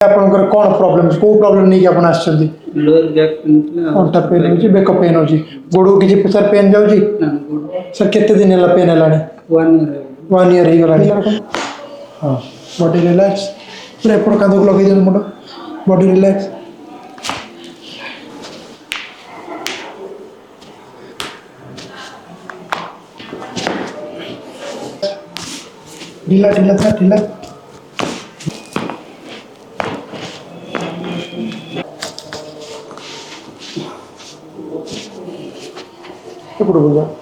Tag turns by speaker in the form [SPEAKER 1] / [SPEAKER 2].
[SPEAKER 1] ଆପଣଙ୍କର କ'ଣ ପ୍ରୋବ୍ଲେମ୍ କେଉଁ ପ୍ରୋବ୍ଲେମ୍ ନେଇକି ଆପଣ ଆସିଛନ୍ତି?
[SPEAKER 2] लोअर बैक पेन ଥିଲା
[SPEAKER 1] ଅଣ୍ଟା ପେନ୍ ହେଉଛି ବେକ ପେନ୍ ହେଉଛି ଗୋଡ଼କୁ କିଛି ସାର୍ ପେନ୍ ଯାଉଛି ସାର୍ କେତେ ଦିନ ହେଲା ପେନ୍ ହେଲାଣି?
[SPEAKER 2] 1
[SPEAKER 1] 1
[SPEAKER 2] year
[SPEAKER 1] ଇୟର୍ ହେଇଗଲାଣି ହଁ ବଡି ରିଲାକ୍ସ ପୁରା ଏପଟ କାନ୍ଧକୁ ଲଗେଇ ଦିଅନ୍ତୁ ମୁଣ୍ଡ ବଡି ରିଲାକ୍ସ ढीला ढीला सार ढीला एपड़ बोल